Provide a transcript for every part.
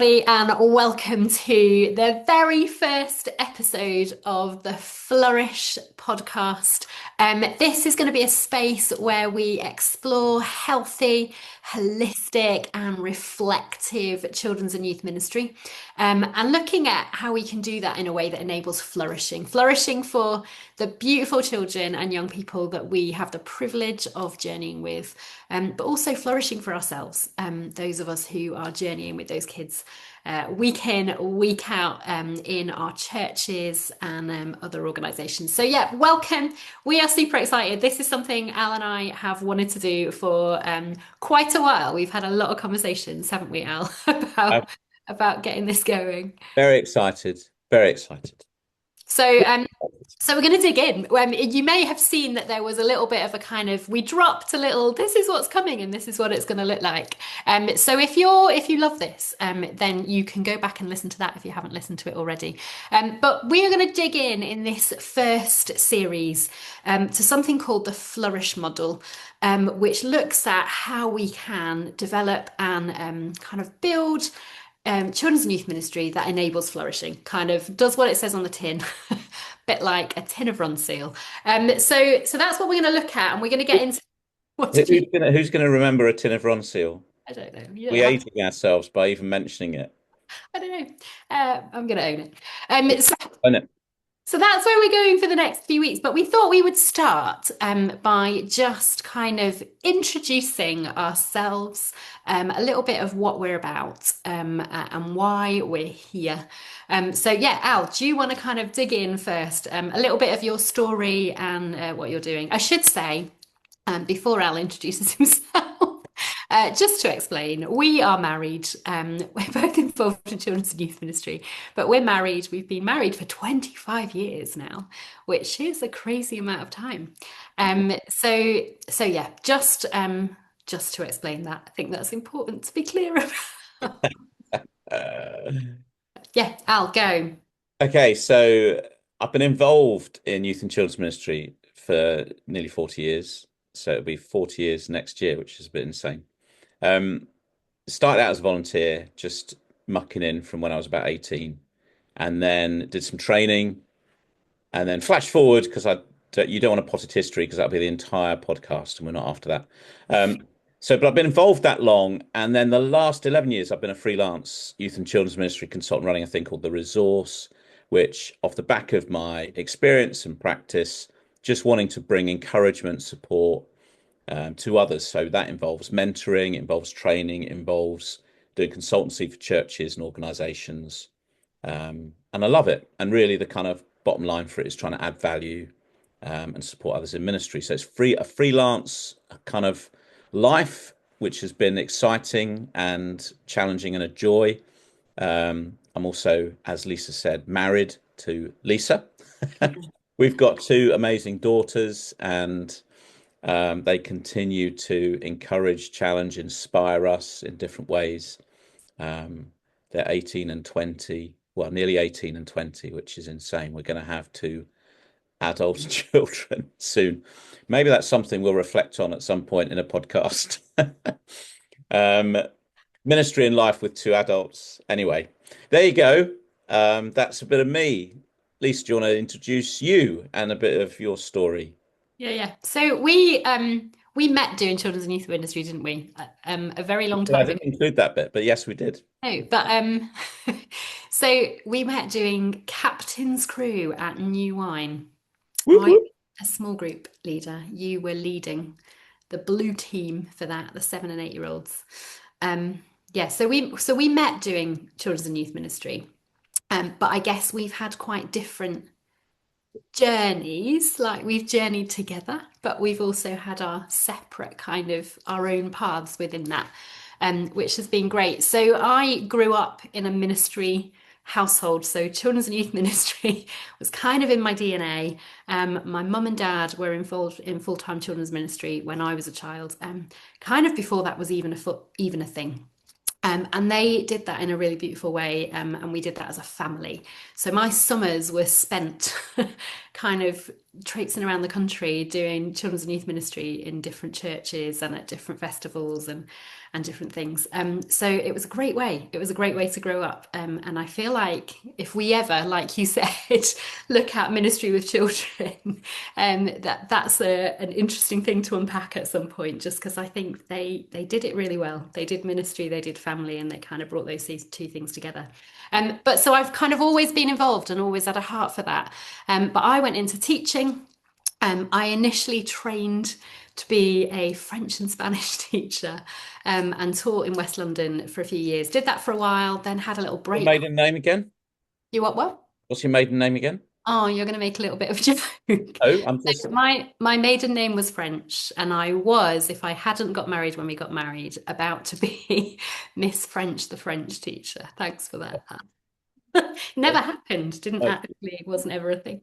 everybody, and welcome to the very first episode of the Flourish podcast. This is going to be a space where we explore healthy, holistic, and reflective children's and youth ministry, and looking at how we can do that in a way that enables flourishing for the beautiful children and young people that we have the privilege of journeying with, but also flourishing for ourselves, those of us who are journeying with those kids week in, week out, in our churches and other organisations. So yeah, welcome. We are super excited. This is something Al and I have wanted to do for quite a while. We've had a lot of conversations, haven't we, Al, I'm about getting this going. very excited. Very excited. So, so we're going to dig in. You may have seen that there was a little bit of a kind of, we dropped a little, this is what's coming and this is what it's going to look like. So if you love this, then you can go back and listen to that if you haven't listened to it already. But we are going to dig in this first series to something called the Flourish model, which looks at how we can develop and kind of build children's and youth ministry that enables flourishing, kind of does what it says on the tin, bit like a tin of Ronseal. So that's what we're going to look at, and we're going to get into what Who's have you. gonna remember a tin of Ronseal? I don't know. You don't We have to. aging ourselves by even mentioning it. I don't know. I'm going to own it. I know. So that's where we're going for the next few weeks. But we thought we would start by just kind of introducing ourselves, a little bit of what we're about, and why we're here. So yeah, Al, do you want to kind of dig in first? A little bit of your story and what you're doing. I should say, before Al introduces himself. Just to explain, we are married. We're both involved in children's and youth ministry, but we're married. We've been married for 25 years now, which is a crazy amount of time. So yeah, just to explain that, I think that's important to be clear about. Uh, Yeah, Al, go. okay, so I've been involved in youth and children's ministry for nearly 40 years. So it'll be 40 years next year, which is a bit insane. Um, Started out as a volunteer, just mucking in from when I was about 18, and then did some training. And then flash forward because you don't want to potted history because that'll be the entire podcast, and we're not after that. But I've been involved that long, and then the last 11 years I've been a freelance youth and children's ministry consultant running a thing called The Resource, which, off the back of my experience and practice, just wanting to bring encouragement, support to others. So that involves mentoring, it involves training, it involves doing consultancy for churches and organisations, and I love it. And really, the kind of bottom line for it is trying to add value and support others in ministry. So it's a freelance kind of life, which has been exciting and challenging and a joy. I'm also, as Lisa said, married to Lisa. We've got two amazing daughters, and they continue to encourage, challenge, inspire us in different ways. They're 18 and 20, well, nearly 18 and 20, which is insane. We're going to have two adult children soon. Maybe that's something we'll reflect on at some point in a podcast. um, Ministry in life with two adults. Anyway, there you go. That's a bit of me. Lisa, do you want to introduce you and a bit of your story? Yeah. So we met doing children's and youth ministry, didn't we? A very long Well, I time ago. didn't include that bit, but yes, we did. No, but so we met doing Captain's Crew at New Wine. Whoop, I, whoop. a small group leader. You were leading the blue team for that, the 7 and 8 year olds. Yeah, so we met doing children's and youth ministry. But I guess we've had quite different journeys. Like we've journeyed together, but we've also had our separate kind of our own paths within that, which has been great. So I grew up in a ministry household, so children's and youth ministry was kind of in my DNA. My mum and dad were involved in full-time children's ministry when I was a child, kind of before that was even a thing. And they did that in a really beautiful way, and we did that as a family. So my summers were spent kind of traipsing around the country doing children's and youth ministry in different churches and at different festivals and different things. So it was a great way. It was a great way to grow up. And I feel like if we ever, like you said, look at ministry with children, that's an interesting thing to unpack at some point, just because I think they did it really well. They did ministry, they did family, and they kind of brought those two things together. But so I've kind of always been involved and always had a heart for that. But I went into teaching. I initially trained to be a French and Spanish teacher, and taught in West London for a few years. Did that for a while, then had a little Your break. maiden name again? You what? What's your maiden name again? Oh, you're going to make a little bit of a joke. Oh, I'm just. So my maiden name was French, and I was, if I hadn't got married when we got married, about to be Miss French, the French teacher. Thanks for that. Never happened. Didn't Oh, actually, wasn't ever a thing.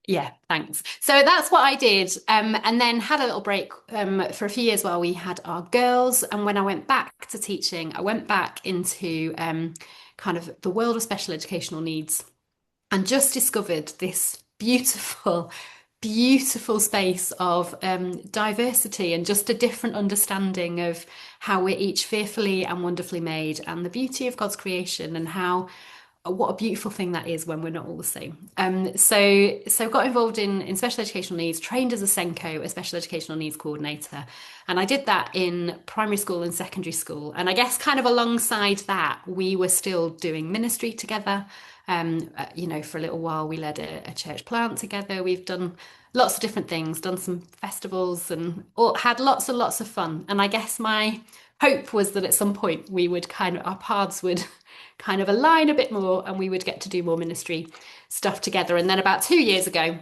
Yeah, thanks. So that's what I did. And then had a little break for a few years while we had our girls. And when I went back to teaching, I went back into kind of the world of special educational needs and just discovered this beautiful, beautiful space of diversity and just a different understanding of how we're each fearfully and wonderfully made and the beauty of God's creation and how what a beautiful thing that is when we're not all the same. So got involved in special educational needs, trained as a Senko, a special educational needs coordinator, and I did that in primary school and secondary school. And I guess kind of alongside that, we were still doing ministry together. For a little while, we led a church plant together. We've done lots of different things, done some festivals, and had lots and lots of fun. And I guess my hope was that at some point we would our paths would kind of align a bit more and we would get to do more ministry stuff together. And then about 2 years ago,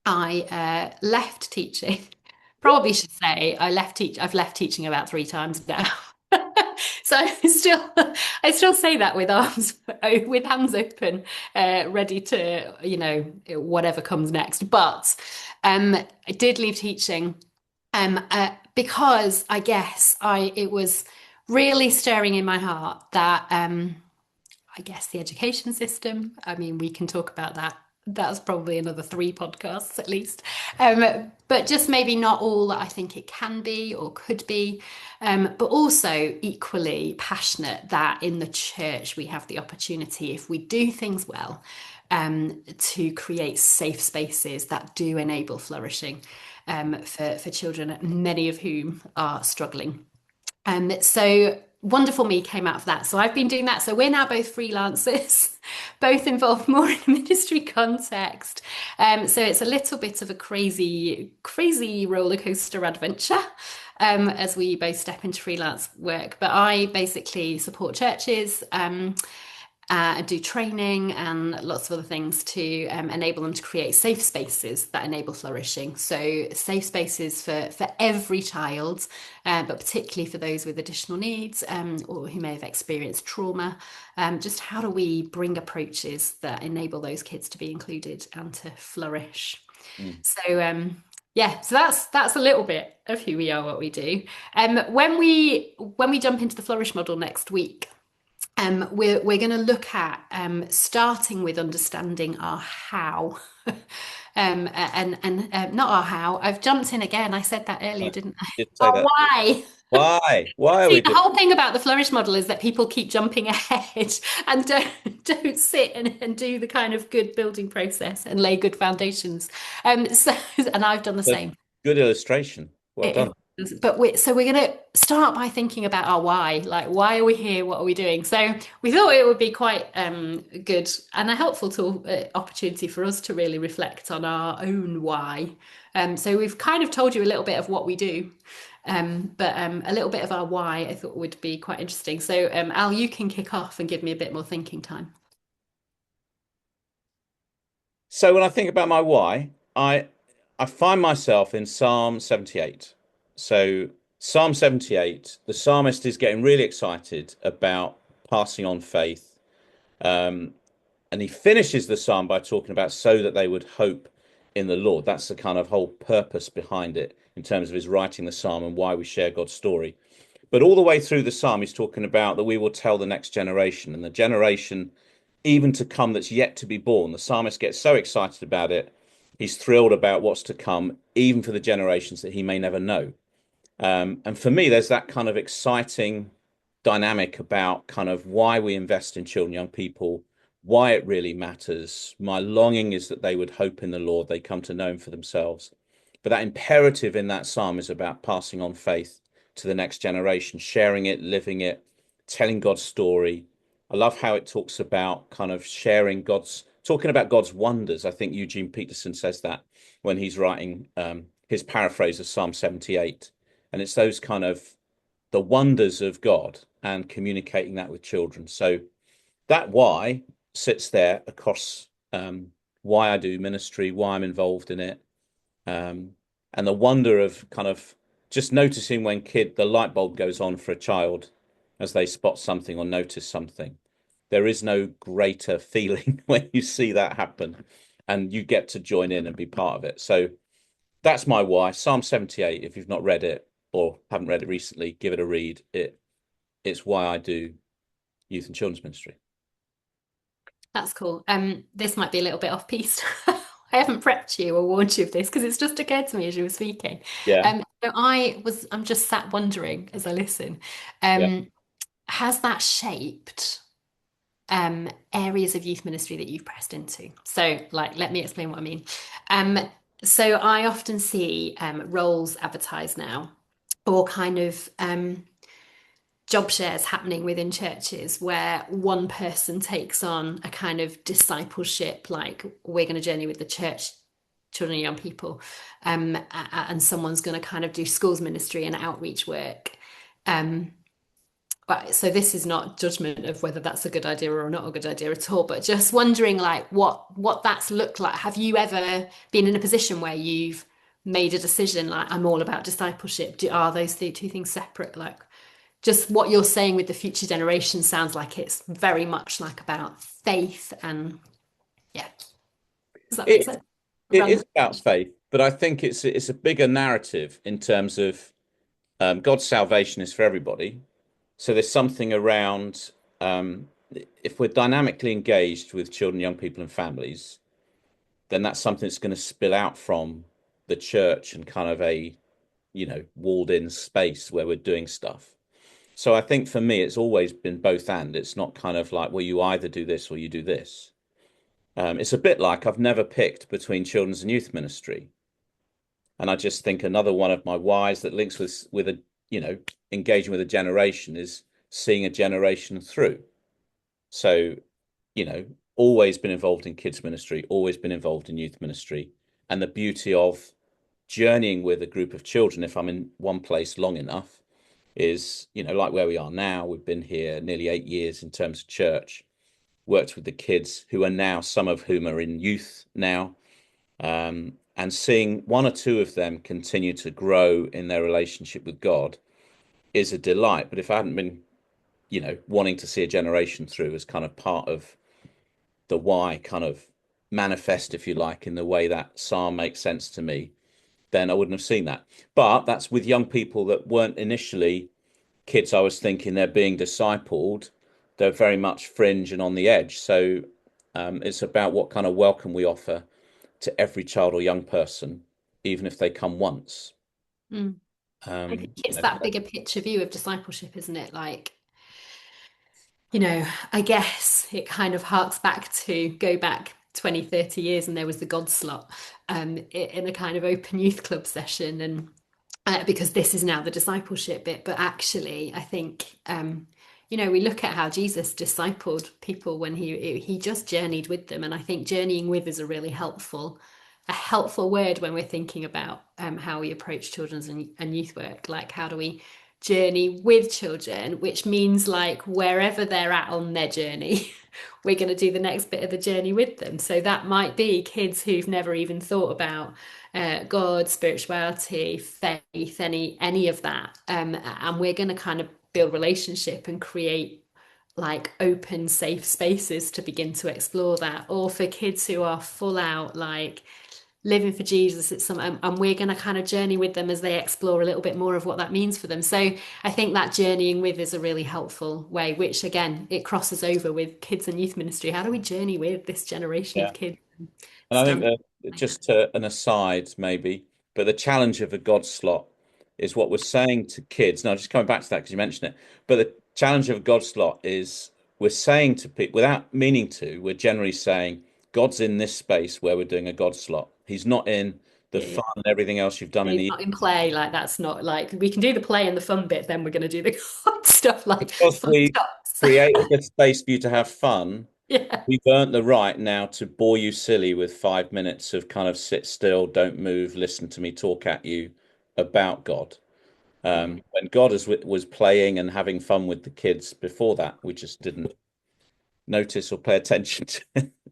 I left teaching. Probably should say I've left teaching about 3 times now. So I still say that with arms with hands open, ready to, whatever comes next. But I did leave teaching because I guess it was really stirring in my heart that I guess the education system. I mean, we can talk about that. That's probably another 3 podcasts at least. But just maybe not all that I think it can be or could be. But also equally passionate that in the church we have the opportunity, if we do things well, to create safe spaces that do enable flourishing for children, many of whom are struggling. So Wonderful Me came out of that. So I've been doing that. So we're now both freelancers, both involved more in a ministry context. So it's a little bit of a crazy, crazy roller coaster adventure. As we both step into freelance work. But I basically support churches, do training and lots of other things to enable them to create safe spaces that enable flourishing. So safe spaces for every child, but particularly for those with additional needs or who may have experienced trauma. Just how do we bring approaches that enable those kids to be included and to flourish? mm. So yeah, so that's a little bit of who we are, what we do. When we jump into the Flourish model next week, we're going to look at starting with understanding our how, and not our how. I've jumped in again. I said that earlier, Right. didn't I? Did say Our that. why. Why? Why are See, we the doing? whole thing about the Flourish model is that people keep jumping ahead and don't sit and do the kind of good building process and lay good foundations. And I've done the That's same. good illustration. Well It done. is. But we're going to start by thinking about our why. Like, why are we here? What are we doing? So we thought it would be quite good and a helpful tool, opportunity for us to really reflect on our own why. So we've kind of told you a little bit of what we do, but a little bit of our why I thought would be quite interesting. So Al, you can kick off and give me a bit more thinking time. So when I think about my why, I find myself in Psalm 78. So Psalm 78, the psalmist is getting really excited about passing on faith. Um, and he finishes the psalm by talking about so that they would hope in the Lord. That's the kind of whole purpose behind it in terms of his writing the psalm and why we share God's story. But all the way through the psalm, he's talking about that we will tell the next generation and the generation even to come that's yet to be born. The psalmist gets so excited about it He's thrilled about what's to come, even for the generations that he may never know. And for me, there's that kind of exciting dynamic about kind of why we invest in children, young people, why it really matters. My longing is that they would hope in the Lord, they come to know him for themselves. But that imperative in that psalm is about passing on faith to the next generation, sharing it, living it, telling God's story. I love how it talks about kind of talking about God's wonders. I think Eugene Peterson says that when he's writing his paraphrase of Psalm 78. And it's those kind of the wonders of God and communicating that with children. So that why sits there across why I do ministry, why I'm involved in it, um, and the wonder of kind of just noticing when the light bulb goes on for a child as they spot something or notice something. There is no greater feeling when you see that happen and you get to join in and be part of it. So that's my why. Psalm 78, if you've not read it or haven't read it recently, give it a read. It's why I do youth and children's ministry. That's cool. This might be a little bit off piste. I haven't prepped you or warned you of this because it's just occurred to me as you were speaking. Yeah, I'm just sat wondering as I listen. yeah. Um, has that shaped areas of youth ministry that you've pressed into? So, like, let me explain what I mean. Um, so I often see roles advertised now, or kind of job shares happening within churches where one person takes on a kind of discipleship, like we're going to journey with the church, children and young people, and someone's going to kind of do schools ministry and outreach work. Um, but so this is not judgment of whether that's a good idea or not a good idea at all, but just wondering like what that's looked like. Have you ever been in a position where you've made a decision like I'm all about discipleship? Are those two things separate? Like just what you're saying with the future generation sounds like it's very much like about faith and yeah. Does that make It sense? it is Random. about faith, but I think it's a bigger narrative in terms of God's salvation is for everybody. So there's something around if we're dynamically engaged with children, young people, and families, then that's something that's going to spill out from the church and kind of a walled in space where we're doing stuff. So I think for me, it's always been both and. It's not kind of like, well, you either do this or you do this. It's a bit like I've never picked between children's and youth ministry. And I just think another one of my whys that links with a, engaging with a generation is seeing a generation through. So, you know, always been involved in kids ministry, always been involved in youth ministry. And the beauty of journeying with a group of children, if I'm in one place long enough, is, like where we are now, we've been here nearly 8 years in terms of church, worked with the kids who are now, some of whom are in youth now, and seeing one or two of them continue to grow in their relationship with God is a delight. But if I hadn't been, wanting to see a generation through as kind of part of the why kind of manifest, if you like, in the way that psalm makes sense to me, then I wouldn't have seen that. But that's with young people that weren't initially kids I was thinking they're being discipled. They're very much fringe and on the edge. So it's about what kind of welcome we offer to every child or young person, even if they come once. Mm. I think it's that bigger picture view of discipleship, isn't it? Like, I guess it kind of harks back to go back 20, 30 years and there was the God slot in a kind of open youth club session. And because this is now the discipleship bit, but actually, I think we look at how Jesus discipled people when he just journeyed with them, and I think journeying with is a helpful word when we're thinking about how we approach children's and youth work. Like, how do we journey with children, which means like wherever they're at on their journey, we're going to do the next bit of the journey with them. So that might be kids who've never even thought about God, spirituality, faith, any of that, and we're going to kind of build relationship and create like open, safe spaces to begin to explore that. Or for kids who are full out like living for Jesus, it's some, and we're going to kind of journey with them as they explore a little bit more of what that means for them. So I think that journeying with is a really helpful way, which again, it crosses over with kids and youth ministry. How do we journey with this generation Yeah. of kids? And I think Stand. that just to an aside, maybe, but the challenge of a God slot is what we're saying to kids. Now, just coming back to that because you mentioned it, but the challenge of a God slot is we're saying to people without meaning to, we're generally saying God's in this space where we're doing a God slot. He's not in the Yeah, yeah. fun and everything else you've done in It's the not in play, like that's not like we can do the play and the fun bit, then we're going to do the hard stuff like because fun we stops. created a space for you to have fun. Yeah, We've earned the right now to bore you silly with 5 minutes of kind of sit still, don't move, listen to me talk at you about God. yeah. When God was playing and having fun with the kids before that, we just didn't notice or pay attention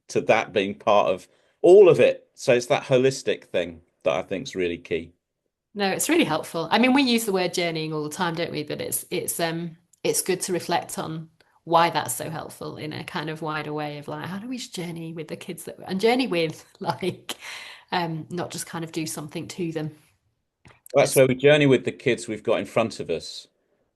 to that being part of all of it. So it's that holistic thing that I think is really key. No, it's really helpful. I mean, we use the word journeying all the time, don't we? But it's good to reflect on why that's so helpful in a kind of wider way of like, how do we journey with the kids that and journey with like not just kind of do something to them. That's It's where we journey with the kids we've got in front of us,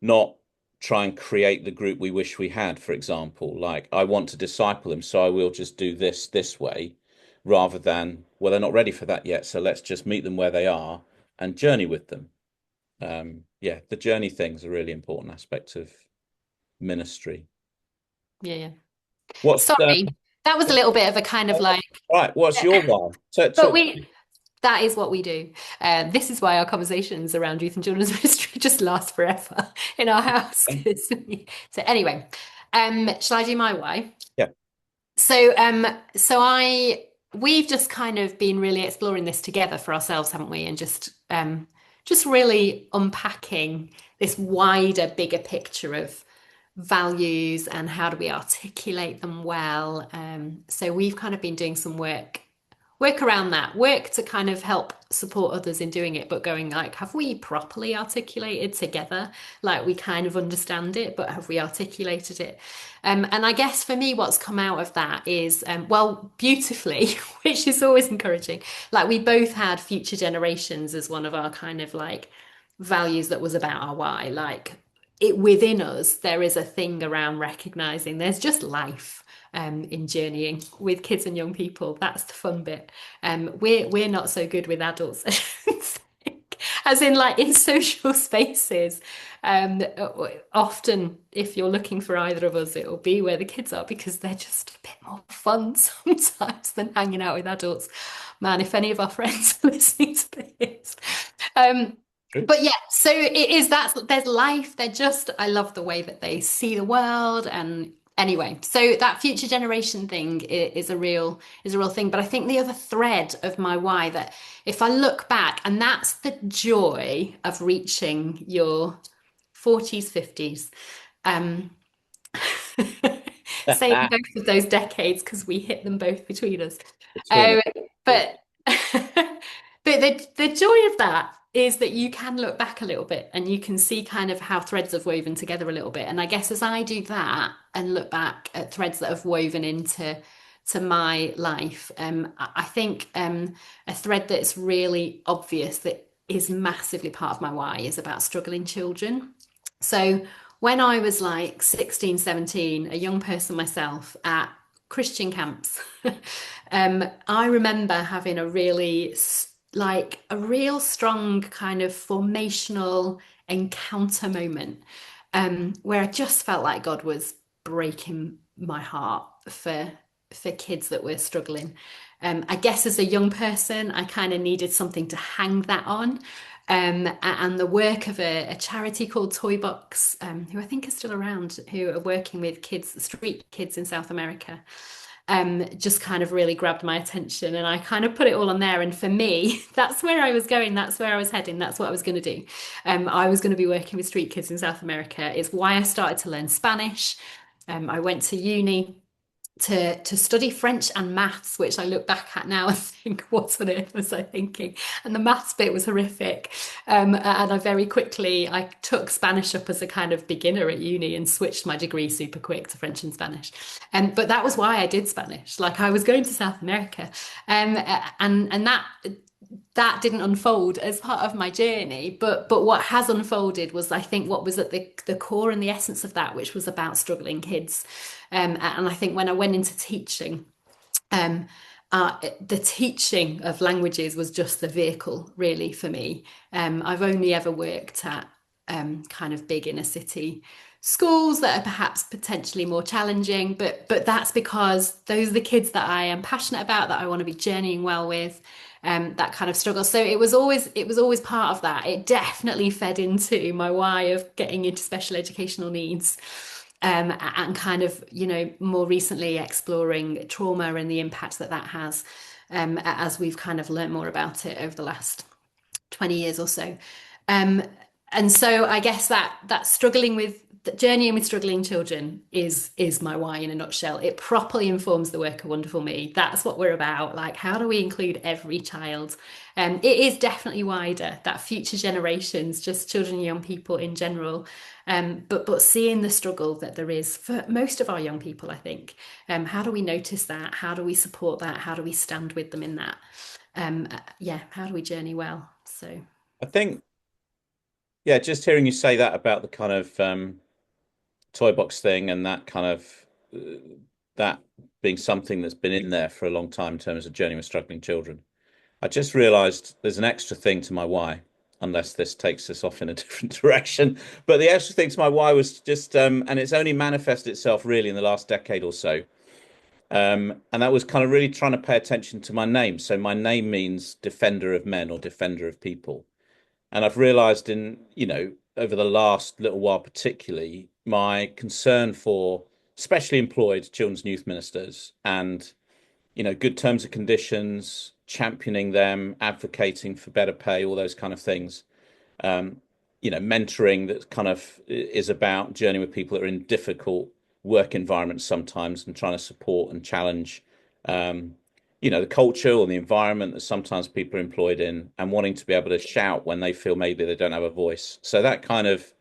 not try and create the group we wish we had, for example. Like, I want to disciple them, so I will just do this way, rather than, well, they're not ready for that yet, so let's just meet them where they are and journey with them. Yeah, the journey thing's a really important aspect of ministry. yeah, yeah. What's Sorry, that was a little bit of a kind of like, right? What's your why? but Talk. that is what we do. This is why our conversations around youth and children's ministry just last forever in our house. So anyway, shall I do my why? Yeah. So we've just kind of been really exploring this together for ourselves, haven't we? And just really unpacking this wider, bigger picture of values and how do we articulate them well. So we've kind of been doing some work around that, work to kind of help support others in doing it, but going like, have we properly articulated together? Like we kind of understand it, but have we articulated it? And I guess for me, what's come out of that is, well, beautifully, which is always encouraging. Like we both had future generations as one of our kind of like values that was about our why. Like it within us, there is a thing around recognizing there's just life in journeying with kids and young people. That's the fun bit. We're not so good with adults. As in like in social spaces, often if you're looking for either of us, it'll be where the kids are because they're just a bit more fun sometimes than hanging out with adults. Man, if any of our friends are listening to this. Um, True. but yeah, so it is that there's life. They're just, I love the way that they see the world. And anyway, so that future generation thing is a real thing. But I think the other thread of my why that if I look back, and that's the joy of reaching your 40s, 50s. Um, saying both of those decades because we hit them both between us. Between us. Um, but but the joy of that is that you can look back a little bit and you can see kind of how threads have woven together a little bit. And I guess as I do that and look back at threads that have woven into my life, I think a thread that's really obvious that is massively part of my why is about struggling children. So when I was like 16, 17, a young person myself at Christian camps, I remember having a really like a real strong kind of formational encounter moment where I just felt like God was breaking my heart for kids that were struggling. I guess as a young person, I kind of needed something to hang that on. And the work of a charity called Toy Box, who I think is still around, who are working with kids, street kids in South America, just kind of really grabbed my attention. And I kind of put it all on there. And for me, that's where I was going. That's where I was heading. That's what I was going to do. I was going to be working with street kids in South America. It's why I started to learn Spanish. I went to uni to study French and maths, which I look back at now and think, what on earth was I thinking? And the maths bit was horrific. And I took Spanish up as a kind of beginner at uni and switched my degree super quick to French and Spanish. But that was why I did Spanish. Like I was going to South America, and that didn't unfold as part of my journey, but what has unfolded was I think what was at the core and the essence of that, which was about struggling kids. And I think when I went into teaching, um, the teaching of languages was just the vehicle, really, for me. I've only ever worked at kind of big inner city schools that are perhaps potentially more challenging, but that's because those are the kids that I am passionate about, that I want to be journeying well with, that kind of struggle. So it was always part of that. It definitely fed into my why of getting into special educational needs. And kind of, more recently exploring trauma and the impact that that has, as we've kind of learned more about it over the last 20 years or so. Um, and so I guess that struggling with journeying with struggling children is my why in a nutshell. It properly informs the work of Wonderful Me. That's what we're about. Like, how do we include every child? It is definitely wider, that future generations, just children and young people in general. But seeing the struggle that there is for most of our young people, I think. How do we notice that? How do we support that? How do we stand with them in that? Yeah, how do we journey well? So. I think, yeah, just hearing you say that about the kind of toy box thing and that kind of that being something that's been in there for a long time in terms of journey with struggling children. I just realized there's an extra thing to my why, unless this takes us off in a different direction. But the extra thing to my why was just, and it's only manifested itself really in the last decade or so. And that was kind of really trying to pay attention to my name. So my name means defender of men or defender of people. And I've realized over the last little while, particularly, my concern for specially employed children's and youth ministers and, good terms and conditions, championing them, advocating for better pay, all those kind of things. Um, mentoring that kind of is about journeying with people that are in difficult work environments sometimes and trying to support and challenge um, the culture or the environment that sometimes people are employed in and wanting to be able to shout when they feel maybe they don't have a voice. So that kind of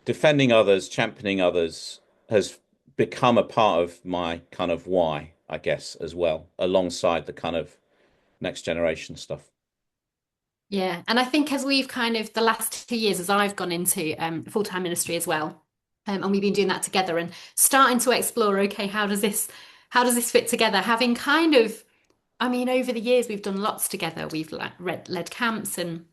defending others, championing others has become a part of my kind of why, I guess, as well, alongside the kind of next generation stuff. Yeah, and I think as we've kind of the last 2 years, as I've gone into full-time ministry as well, and we've been doing that together and starting to explore, okay, how does this fit together? Having kind of, I mean, over the years we've done lots together. We've like led camps and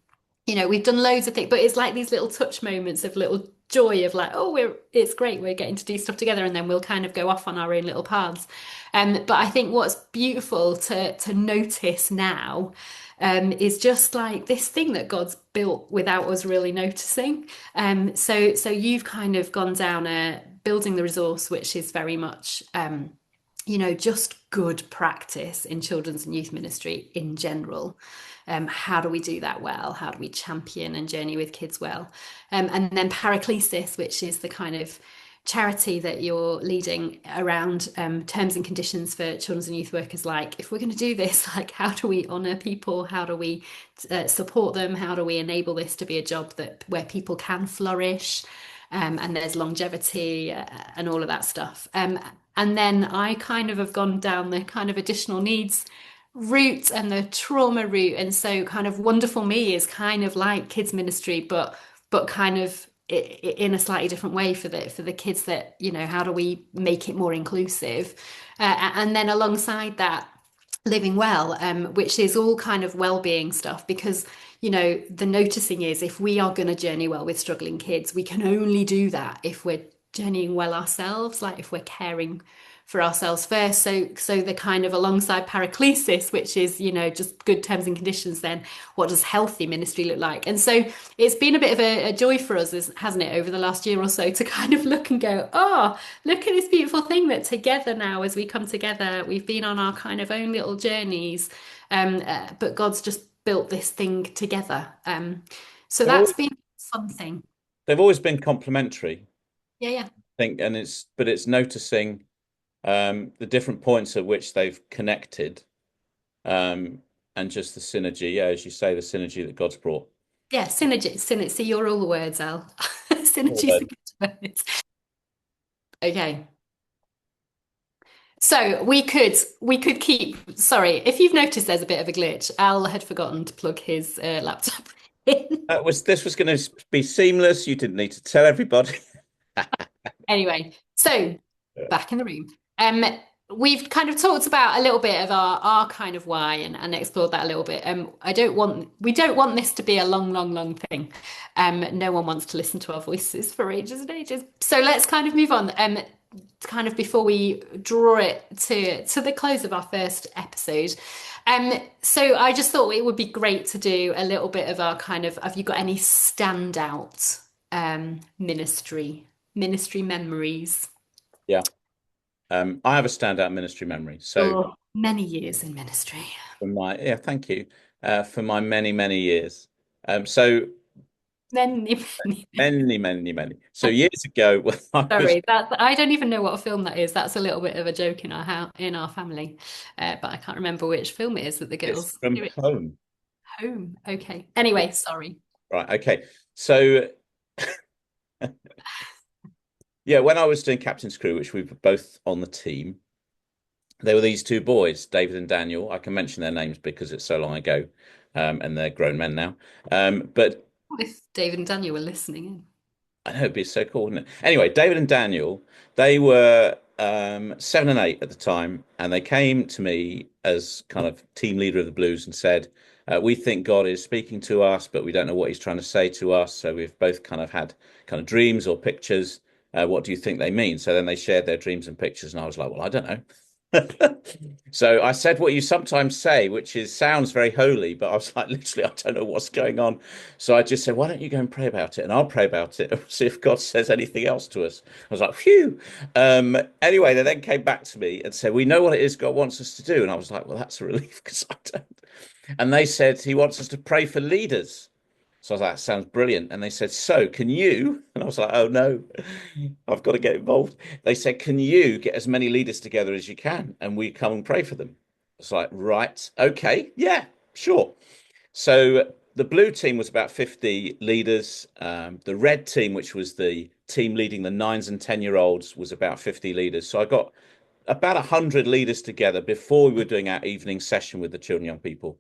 we've done loads of things, but it's like these little touch moments of little joy of like, oh, it's great, we're getting to do stuff together, and then we'll kind of go off on our own little paths. But I think what's beautiful to notice now is just like this thing that God's built without us really noticing. So you've kind of gone down a building the resource, which is very much just good practice in children's and youth ministry in general. How do we do that well? How do we champion and journey with kids well? And then Paraclesis, which is the kind of charity that you're leading around terms and conditions for children's and youth workers. Like, if we're going to do this, like, how do we honour people? How do we support them? How do we enable this to be a job that where people can flourish? And there's longevity and all of that stuff. And then I kind of have gone down the kind of additional needs route and the trauma route. And so kind of Wonderful Me is kind of like kids ministry, but kind of in a slightly different way for the kids that, how do we make it more inclusive? And then alongside that, living well, which is all kind of well-being stuff, because the noticing is if we are going to journey well with struggling kids, we can only do that if we're journeying well ourselves, like if we're caring for ourselves first. So the kind of alongside Paraclesis, which is just good terms and conditions, then what does healthy ministry look like? And so it's been a bit of a joy for us, hasn't it, over the last year or so, to kind of look and go, oh, look at this beautiful thing that together now, as we come together, we've been on our kind of own little journeys, but God's just built this thing together. So They've that's always, been something. they've always been complementary, Yeah, yeah. I think, and it's noticing the different points at which they've connected, and just the synergy. Yeah, as you say, the synergy that God's brought. Yeah, synergy. See, you're all the words, Al. Synergy's a good word. Okay. So we could keep. Sorry, if you've noticed, there's a bit of a glitch. Al had forgotten to plug his laptop in. This was going to be seamless. You didn't need to tell everybody. Anyway, so back in the room. we've kind of talked about a little bit of our kind of why and explored that a little bit. We don't want this to be a long thing. No one wants to listen to our voices for ages and ages. So let's kind of move on. Kind of before we draw it to the close of our first episode. So I just thought it would be great to do a little bit of our kind of, have you got any standout ministry memories? Yeah. I have a standout ministry memory. So Oh, many years in ministry. yeah, thank you. For my many years. So Many. many. So years ago, when I was Sorry, that's I don't even know what a film that is. That's a little bit of a joke in our family, but I can't remember which film it is that the it's girls from do it home. home. Okay. Anyway, sorry. Right, okay. So yeah, when I was doing Captain's Crew, which we were both on the team, there were these two boys, David and Daniel. I can mention their names because it's so long ago, and they're grown men now. But If David and Daniel were listening in. I know it'd be so cool, wouldn't it? Anyway, David and Daniel, they were 7 and 8 at the time, and they came to me as kind of team leader of the Blues and said, "We think God is speaking to us, but we don't know what He's trying to say to us. So we've both kind of had kind of dreams or pictures. What do you think they mean?" So then they shared their dreams and pictures, and I was like, "Well, I don't know." So I said what you sometimes say, which is sounds very holy, but I was like, literally, I don't know what's going on. So I just said, why don't you go and pray about it? And I'll pray about it and see if God says anything else to us. I was like, phew. Anyway, they then came back to me and said, we know what it is God wants us to do. And I was like, well, that's a relief because I don't. And they said, he wants us to pray for leaders. So I was like, that sounds brilliant. And they said, so can you? And I was like, oh no, I've got to get involved. They said, can you get as many leaders together as you can? And we come and pray for them. It's like, right, okay, yeah, sure. So the blue team was about 50 leaders. The red team, which was the team leading the 9 and 10-year-olds, was about 50 leaders. So I got about 100 leaders together before we were doing our evening session with the children, young people,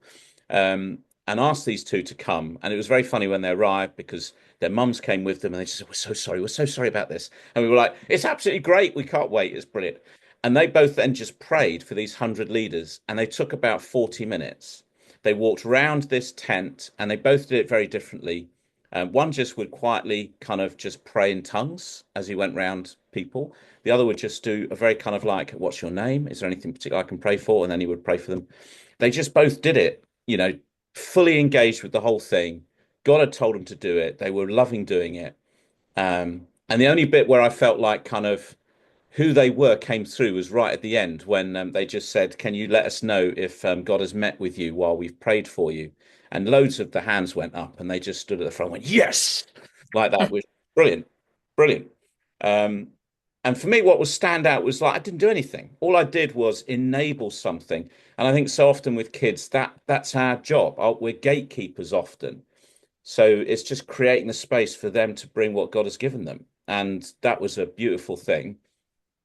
and asked these two to come. And it was very funny when they arrived because their mums came with them and they just said, we're so sorry about this. And we were like, it's absolutely great. We can't wait. It's brilliant. And they both then just prayed for these 100 leaders and they took about 40 minutes. They walked round this tent and they both did it very differently. One just would quietly kind of just pray in tongues as he went round people. The other would just do a very kind of like, what's your name? Is there anything particular I can pray for? And then he would pray for them. They just both did it, fully engaged with the whole thing. God had told them to do it. They were loving doing it. And the only bit where I felt like kind of who they were came through was right at the end when they just said, can you let us know if God has met with you while we've prayed for you? And loads of the hands went up and they just stood at the front and went, yes, like that was brilliant, brilliant. Um, and for me, what was stand out was like I didn't do anything. All I did was enable something. And I think so often with kids, that's our job. We're gatekeepers often. So it's just creating the space for them to bring what God has given them. And that was a beautiful thing.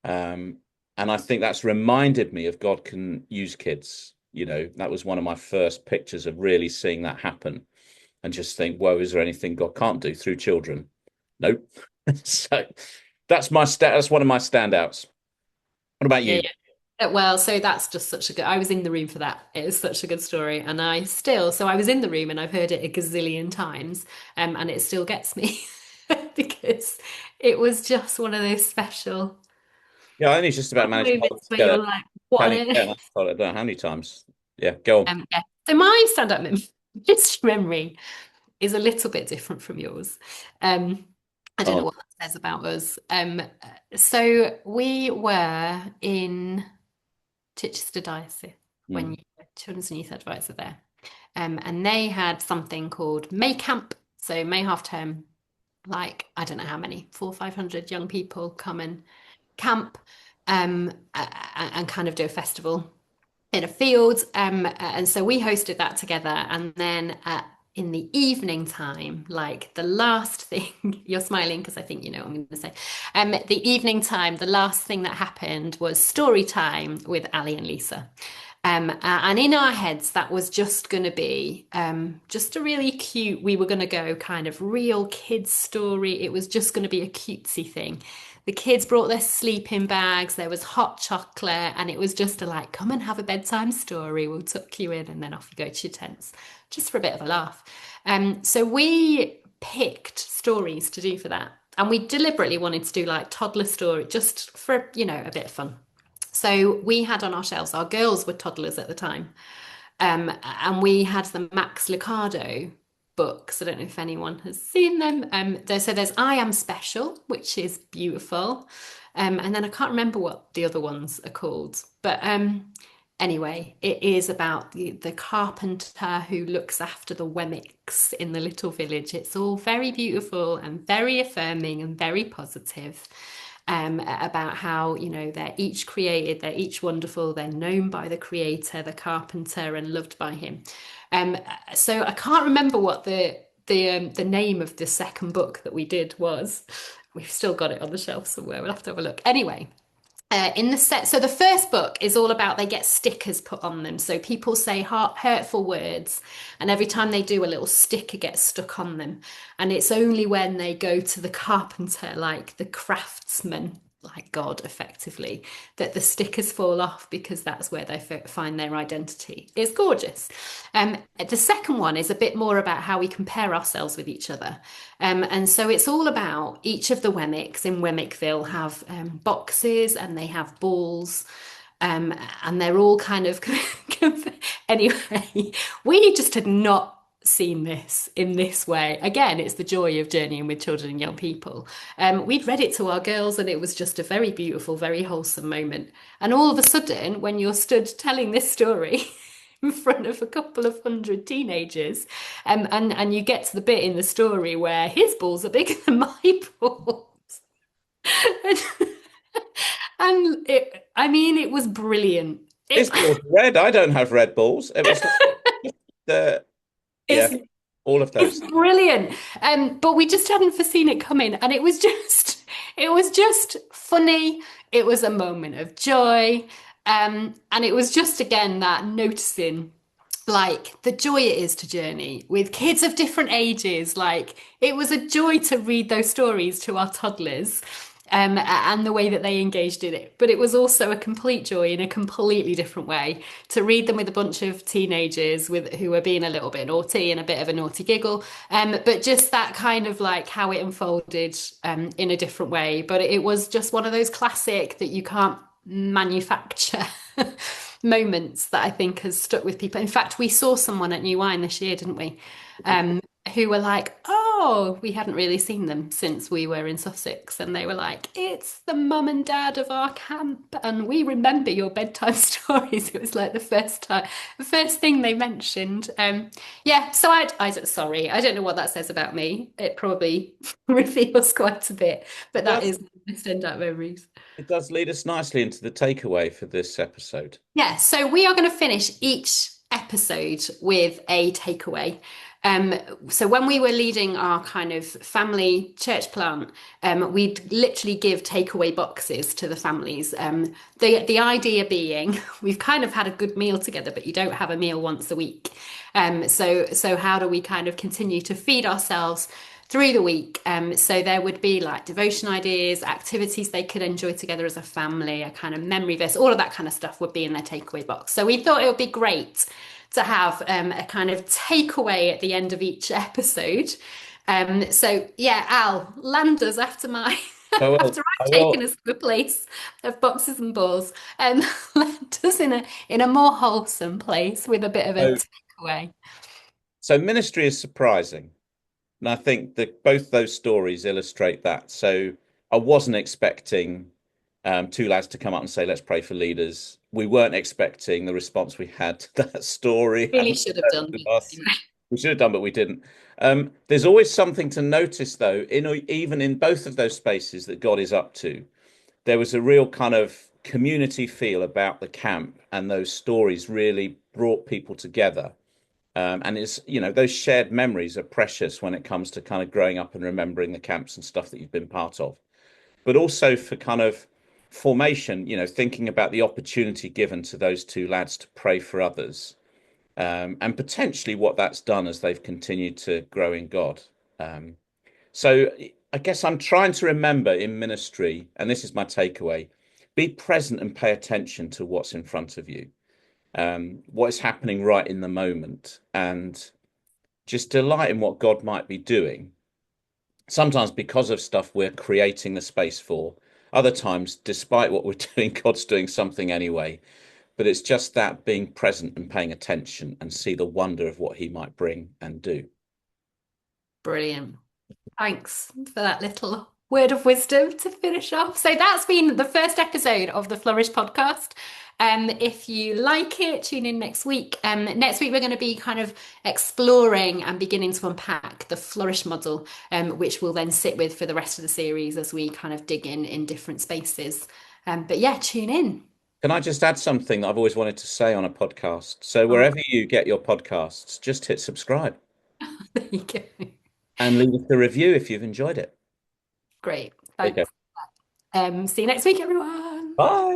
Um, and I think that's reminded me of God can use kids. That was one of my first pictures of really seeing that happen and just think, whoa, is there anything God can't do through children? Nope. So that's one of my standouts. What about Yeah, you? yeah. Well, so that's just such a good. I was in the room for that. It is such a good story, and so I was in the room and I've heard it a gazillion times, and it still gets me because it was just one of those special Yeah, I only just about managed to hold moments it where you're together. like, what on Tony, yeah, earth? I don't know how many times. Yeah, go on. Yeah. So my stand-up history memory is a little bit different from yours. Um, I don't know Oh, what that says about us. So we were in Chichester Diocese when mm, you were Children's and Youth Advisor there. And they had something called May Camp. So May half term, like I don't know how many, 400, 500 young people come and camp and kind of do a festival in a field. And so we hosted that together. And then in the evening time, like the last thing, you're smiling because I think you know what I'm going to say. The evening time, the last thing that happened was story time with Ali and Lisa. And in our heads, that was just going to be just a really cute, we were going to go kind of real kids story. It was just going to be a cutesy thing. The kids brought their sleeping bags, there was hot chocolate, and it was just a like, come and have a bedtime story, we'll tuck you in, and then off you go to your tents, just for a bit of a laugh. So we picked stories to do for that. And we deliberately wanted to do like toddler story just for, a bit of fun. So we had on our shelves, our girls were toddlers at the time. And we had the Max Lucado books. I don't know if anyone has seen them. So there's I Am Special, which is beautiful. And then I can't remember what the other ones are called. But anyway, it is about the carpenter who looks after the Wemmicks in the little village. It's all very beautiful and very affirming and very positive. About how, they're each created, they're each wonderful, they're known by the creator, the carpenter, and loved by him. Um, so I can't remember what the name of the second book that we did was. We've still got it on the shelf somewhere. We'll have to have a look. Anyway, in the set, so the first book is all about they get stickers put on them. So people say hurtful words, and every time they do, a little sticker gets stuck on them. And it's only when they go to the carpenter, like the craftsman, like God, effectively, that the stickers fall off because that's where they find their identity. It's gorgeous. The second one is a bit more about how we compare ourselves with each other. And so it's all about each of the Wemmicks in Wemmickville have boxes and they have balls. And they're all kind of anyway, we just had not seen this in this way. Again, it's the joy of journeying with children and young people. We'd read it to our girls, and it was just a very beautiful, very wholesome moment. And all of a sudden, when you're stood telling this story in front of a couple of hundred teenagers, and you get to the bit in the story where his balls are bigger than my balls. And I mean, it was brilliant. His balls are red. I don't have red balls. It was the yeah, It's all of It's those. brilliant. But we just hadn't foreseen it coming. And it was just funny. It was a moment of joy. And it was just again that noticing like the joy it is to journey with kids of different ages. Like it was a joy to read those stories to our toddlers. And the way that they engaged in it. But it was also a complete joy in a completely different way to read them with a bunch of teenagers who were being a little bit naughty and a bit of a naughty giggle. But just that kind of like how it unfolded in a different way. But it was just one of those classic that you can't manufacture moments that I think has stuck with people. In fact, we saw someone at New Wine this year, didn't we? Who were like, oh, we hadn't really seen them since we were in Sussex. And they were like, it's the mum and dad of our camp. And we remember your bedtime stories. It was like the first thing they mentioned. Yeah, so sorry, I don't know what that says about me. It probably reveals quite a bit, but that Does is my standout memories. it does lead us nicely into the takeaway for this episode. Yeah, so we are going to finish each episode with a takeaway. Um, so when we were leading our kind of family church plant, we'd literally give takeaway boxes to the families. The idea being we've kind of had a good meal together, but you don't have a meal once a week. So how do we kind of continue to feed ourselves through the week? So there would be like devotion ideas, activities they could enjoy together as a family, a kind of memory verse, all of that kind of stuff would be in their takeaway box. So we thought it would be great to have a kind of takeaway at the end of each episode. So yeah, Al, land us after my I will. after I I've taken will. us to a place of boxes and balls, land us in a more wholesome place with a bit of a So, takeaway. so ministry is surprising. And I think that both those stories illustrate that. So I wasn't expecting two lads to come up and say, let's pray for leaders. We weren't expecting the response we had to that story. Really should have done. We should have done, but we didn't. There's always something to notice, though, even in both of those spaces that God is up to. There was a real kind of community feel about the camp, and those stories really brought people together. And those shared memories are precious when it comes to kind of growing up and remembering the camps and stuff that you've been part of, but also for kind of formation, thinking about the opportunity given to those two lads to pray for others, and potentially what that's done as they've continued to grow in God. So I guess I'm trying to remember in ministry, and this is my takeaway, be present and pay attention to what's in front of you, what is happening right in the moment, and just delight in what God might be doing. Sometimes because of stuff we're creating the space for, other times, despite what we're doing, God's doing something anyway. But it's just that being present and paying attention and see the wonder of what he might bring and do. Brilliant. Thanks for that little word of wisdom to finish off. So that's been the first episode of the Flourish podcast. If you like it, tune in next week. Next week, we're going to be kind of exploring and beginning to unpack the Flourish model, which we'll then sit with for the rest of the series as we kind of dig in different spaces. But yeah, tune in. Can I just add something that I've always wanted to say on a podcast? So Oh, wherever you get your podcasts, just hit subscribe there you go. and leave us a review if you've enjoyed it. Great. Okay. Thanks. See you next week, everyone. Bye.